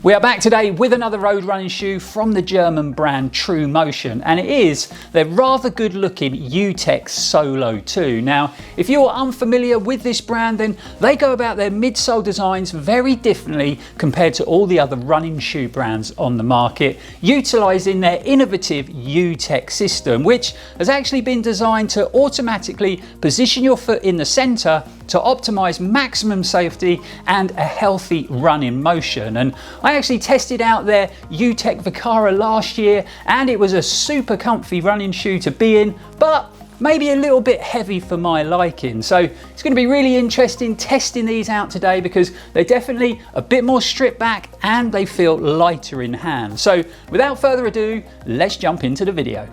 We are back today with another road running shoe from the German brand True Motion, and it is their rather good looking U-TECH Solo 2. Now, if you're unfamiliar with this brand, then they go about their midsole designs very differently compared to all the other running shoe brands on the market, utilising their innovative U-TECH system, which has actually been designed to automatically position your foot in the centre to optimise maximum safety and a healthy running motion. And I actually tested out their U-TECH Vichara last year, and it was a super comfy running shoe to be in, but maybe a little bit heavy for my liking. So it's going to be really interesting testing these out today because they're definitely a bit more stripped back and they feel lighter in hand. So without further ado, let's jump into the video.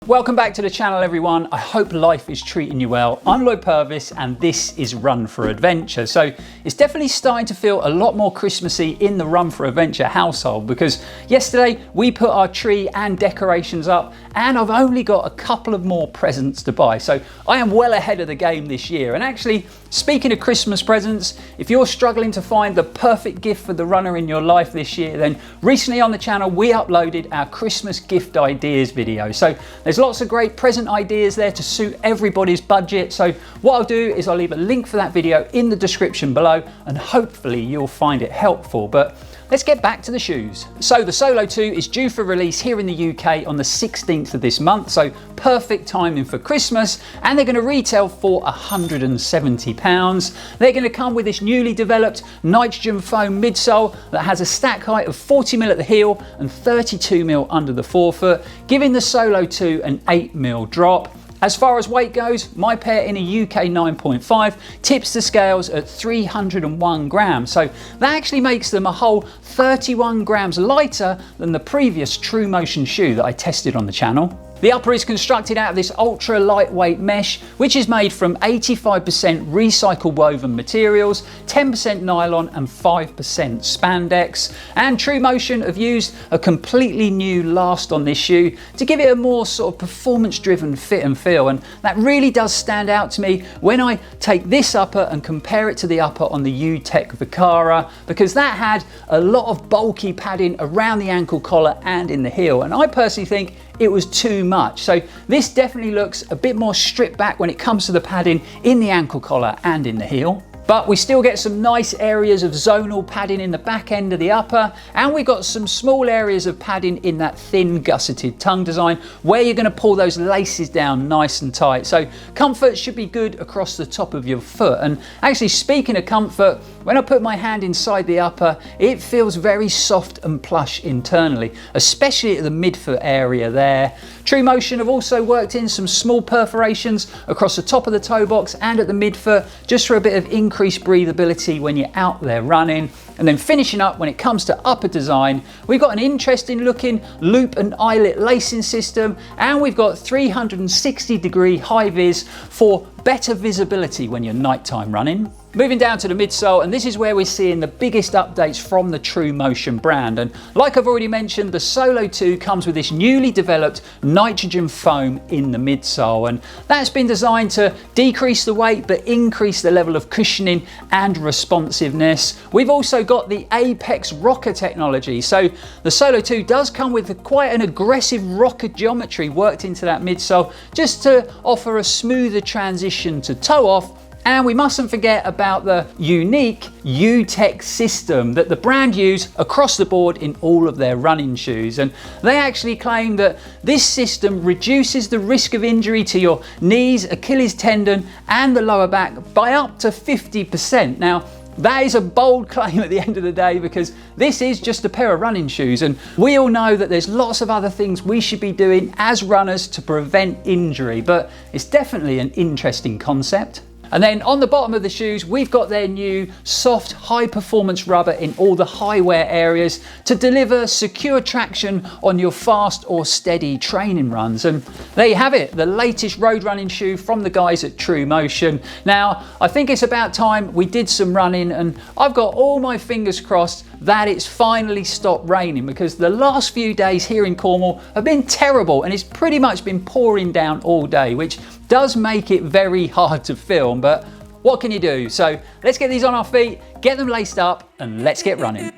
Welcome back to the channel, everyone. I hope life is treating you well. I'm Lloyd Purvis and this is Run4Adventure. So it's definitely starting to feel a lot more Christmassy in the Run4Adventure household because yesterday we put our tree and decorations up and I've only got a couple of more presents to buy. So I am well ahead of the game this year. And actually, speaking of Christmas presents, if you're struggling to find the perfect gift for the runner in your life this year, then recently on the channel we uploaded our Christmas gift ideas video. So there's lots of great present ideas there to suit everybody's budget. So what I'll do is I'll leave a link for that video in the description below and hopefully you'll find it helpful. But let's get back to the shoes. So the Solo 2 is due for release here in the UK on the 16th of this month, so perfect timing for Christmas, and they're going to retail for £170. They're going to come with this newly developed nitrogen foam midsole that has a stack height of 40mm at the heel and 32mm under the forefoot, giving the Solo 2 an 8mm drop. As far as weight goes, my pair in a UK 9.5 tips the scales at 301 grams. So that actually makes them a whole 31 grams lighter than the previous True Motion shoe that I tested on the channel. The upper is constructed out of this ultra lightweight mesh, which is made from 85% recycled woven materials, 10% nylon and 5% spandex. And True Motion have used a completely new last on this shoe to give it a more sort of performance driven fit and feel. And that really does stand out to me when I take this upper and compare it to the upper on the U-TECH Vichara, because that had a lot of bulky padding around the ankle collar and in the heel. And I personally think it was too much. So this definitely looks a bit more stripped back when it comes to the padding in the ankle collar and in the heel. But we still get some nice areas of zonal padding in the back end of the upper, and we've got some small areas of padding in that thin gusseted tongue design where you're going to pull those laces down nice and tight. So comfort should be good across the top of your foot. And actually, speaking of comfort, when I put my hand inside the upper, it feels very soft and plush internally, especially at the midfoot area there. True Motion have also worked in some small perforations across the top of the toe box and at the midfoot, just for a bit of increased breathability when you're out there running. And then finishing up when it comes to upper design, we've got an interesting looking loop and eyelet lacing system, and we've got 360-degree high vis for better visibility when you're nighttime running. Moving down to the midsole, and this is where we're seeing the biggest updates from the True Motion brand. And like I've already mentioned, the Solo 2 comes with this newly developed nitrogen foam in the midsole, and that's been designed to decrease the weight but increase the level of cushioning and responsiveness. We've also got the Apex rocker technology. So the Solo 2 does come with quite an aggressive rocker geometry worked into that midsole just to offer a smoother transition to toe off. And we mustn't forget about the unique U-TECH system that the brand use across the board in all of their running shoes. And they actually claim that this system reduces the risk of injury to your knees, Achilles tendon and the lower back by up to 50%. Now, that is a bold claim at the end of the day because this is just a pair of running shoes, and we all know that there's lots of other things we should be doing as runners to prevent injury, but it's definitely an interesting concept. And then on the bottom of the shoes, we've got their new soft high performance rubber in all the high wear areas to deliver secure traction on your fast or steady training runs. And there you have it, the latest road running shoe from the guys at True Motion. Now, I think it's about time we did some running, and I've got all my fingers crossed that it's finally stopped raining, because the last few days here in Cornwall have been terrible and it's pretty much been pouring down all day, which does make it very hard to film, but what can you do? So let's get these on our feet, get them laced up, and let's get running.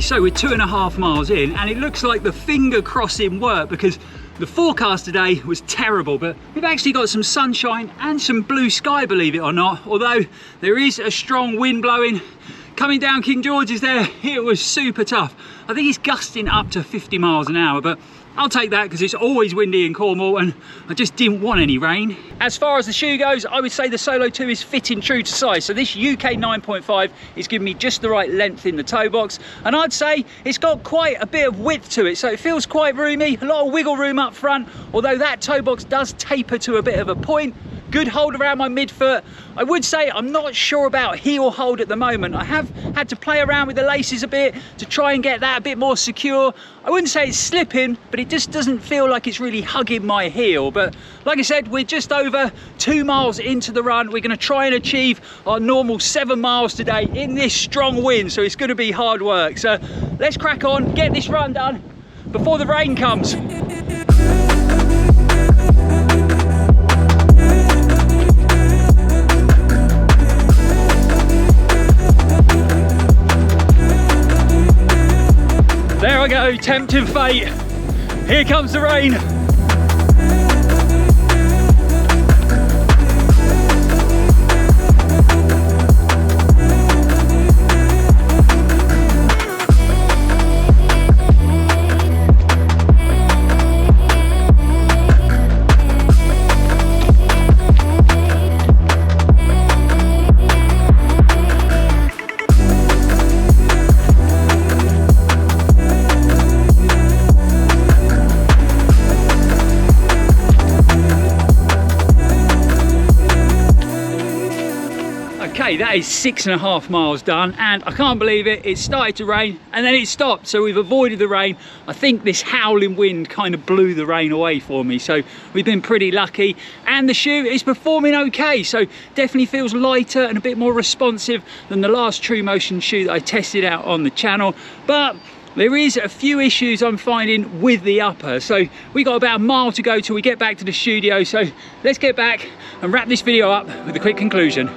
So we're 2.5 miles in and it looks like the finger crossing worked, because the forecast today was terrible, but we've actually got some sunshine and some blue sky, believe it or not, although there is a strong wind blowing. Coming down King George's there, it was super tough. I think it's gusting up to 50 miles an hour, but I'll take that because it's always windy in Cornwall and I just didn't want any rain. As far as the shoe goes, I would say the Solo 2 is fitting true to size. So this UK 9.5 is giving me just the right length in the toe box. And I'd say it's got quite a bit of width to it. So it feels quite roomy, a lot of wiggle room up front, although that toe box does taper to a bit of a point. Good hold around my midfoot. I would say I'm not sure about heel hold at the moment. I have had to play around with the laces a bit to try and get that a bit more secure. I wouldn't say it's slipping, but it just doesn't feel like it's really hugging my heel. But like I said, we're just over 2 miles into the run. We're going to try and achieve our normal 7 miles today in this strong wind, so it's going to be hard work. So let's crack on, get this run done before the rain comes. There I go, tempting fate. Here comes the rain. That is 6.5 miles done, and I can't believe it. It started to rain and then it stopped, so we've avoided the rain. I think this howling wind kind of blew the rain away for me, so we've been pretty lucky. And the shoe is performing okay, so definitely feels lighter and a bit more responsive than the last True Motion shoe that I tested out on the channel. But there is a few issues I'm finding with the upper, so we got about a mile to go till we get back to the studio. So let's get back and wrap this video up with a quick conclusion.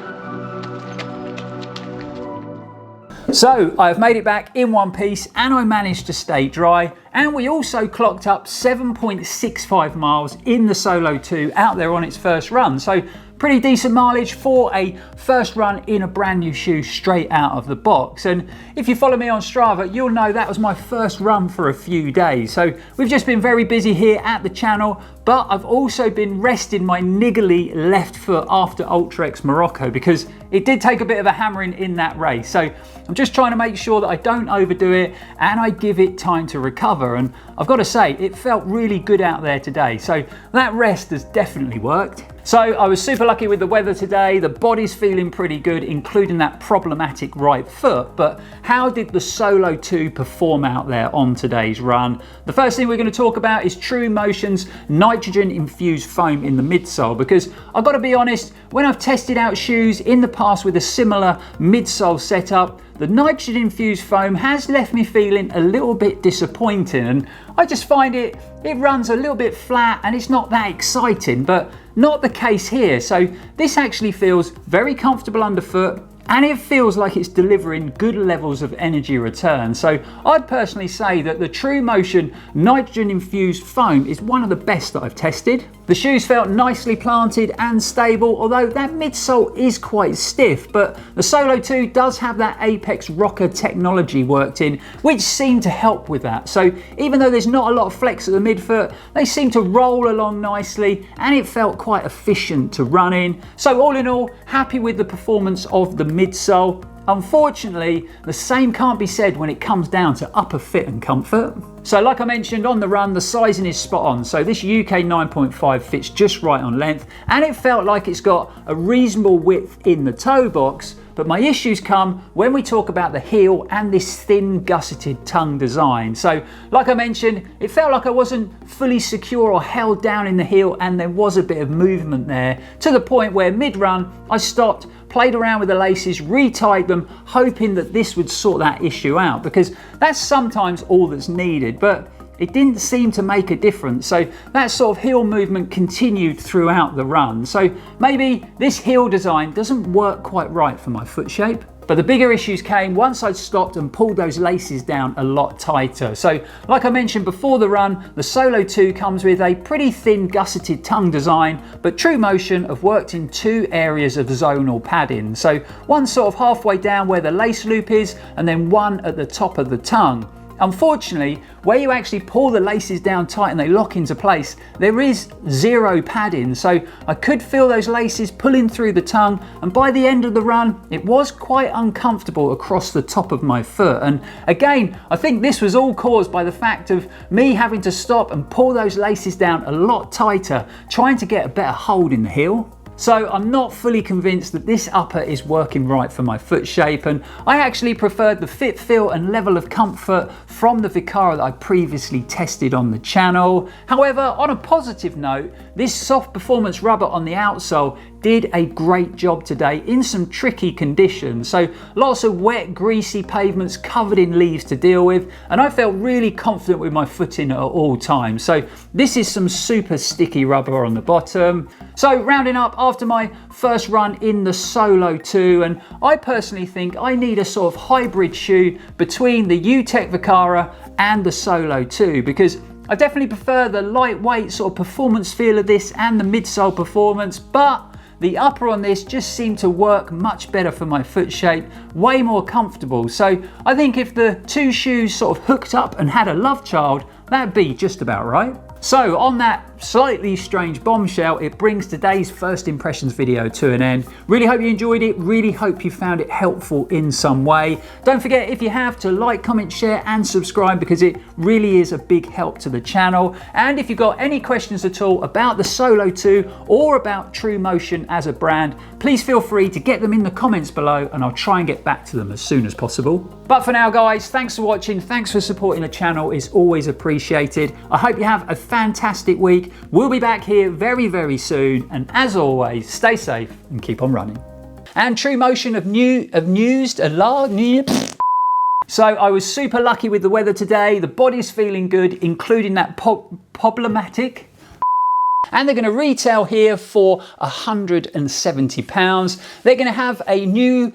So I've made it back in one piece and I managed to stay dry, and we also clocked up 7.65 miles in the Solo 2 out there on its first run. So pretty decent mileage for a first run in a brand new shoe straight out of the box. And if you follow me on Strava, you'll know that was my first run for a few days. So we've just been very busy here at the channel, but I've also been resting my niggly left foot after UltraX Morocco, because it did take a bit of a hammering in that race. So I'm just trying to make sure that I don't overdo it and I give it time to recover. And I've got to say, it felt really good out there today. So that rest has definitely worked. So I was super lucky with the weather today. The body's feeling pretty good, including that problematic right foot. But how did the Solo 2 perform out there on today's run? The first thing we're going to talk about is True Motion's nitrogen infused foam in the midsole, because I've got to be honest, when I've tested out shoes in the past with a similar midsole setup, the nitrogen infused foam has left me feeling a little bit disappointing, and I just find it runs a little bit flat and it's not that exciting. But not the case here. So this actually feels very comfortable underfoot, and it feels like it's delivering good levels of energy return. So I'd personally say that the True Motion nitrogen infused foam is one of the best that I've tested. The shoes felt nicely planted and stable, although that midsole is quite stiff, but the Solo 2 does have that Apex rocker technology worked in, which seemed to help with that. So even though there's not a lot of flex at the midfoot, they seem to roll along nicely and it felt quite efficient to run in. So all in all, happy with the performance of the midsole. Unfortunately, the same can't be said when it comes down to upper fit and comfort. So like I mentioned on the run, the sizing is spot on. So this UK 9.5 fits just right on length, and it felt like it's got a reasonable width in the toe box. But my issues come when we talk about the heel and this thin gusseted tongue design. So like I mentioned, it felt like I wasn't fully secure or held down in the heel, and there was a bit of movement there, to the point where mid-run I stopped, played around with the laces, retied them, hoping that this would sort that issue out, because that's sometimes all that's needed. But it didn't seem to make a difference, so that sort of heel movement continued throughout the run. So maybe this heel design doesn't work quite right for my foot shape. But the bigger issues came once I'd stopped and pulled those laces down a lot tighter. So like I mentioned before the run, the Solo 2 comes with a pretty thin gusseted tongue design, but True Motion have worked in two areas of zonal padding. So one sort of halfway down where the lace loop is, and then one at the top of the tongue. Unfortunately, where you actually pull the laces down tight and they lock into place, there is zero padding, so I could feel those laces pulling through the tongue, and by the end of the run it was quite uncomfortable across the top of my foot. And again, I think this was all caused by the fact of me having to stop and pull those laces down a lot tighter, trying to get a better hold in the heel. So I'm not fully convinced that this upper is working right for my foot shape, and I actually preferred the fit, feel and level of comfort from the Vichara that I previously tested on the channel. However, on a positive note, this soft performance rubber on the outsole did a great job today in some tricky conditions. So lots of wet, greasy pavements covered in leaves to deal with, and I felt really confident with my footing at all times. So this is some super sticky rubber on the bottom. So rounding up after my first run in the Solo 2, and I personally think I need a sort of hybrid shoe between the U-TECH Vichara and the Solo 2, because I definitely prefer the lightweight sort of performance feel of this and the midsole performance, but the upper on this just seemed to work much better for my foot shape, way more comfortable. So I think if the two shoes sort of hooked up and had a love child, that'd be just about right. So on that slightly strange bombshell, it brings today's first impressions video to an end. Really hope you enjoyed it. Really hope you found it helpful in some way. Don't forget, if you have, to like, comment, share and subscribe, because it really is a big help to the channel. And if you've got any questions at all about the Solo 2 or about True Motion as a brand, please feel free to get them in the comments below, and I'll try and get back to them as soon as possible. But for now guys, thanks for watching, thanks for supporting the channel, it's always appreciated. I hope you have a fantastic week. We'll be back here very, very soon, and as always, stay safe and keep on running. And True Motion have used a lot. So I was super lucky with the weather today. The body's feeling good, including that problematic. And they're going to retail here for £170. They're going to have a new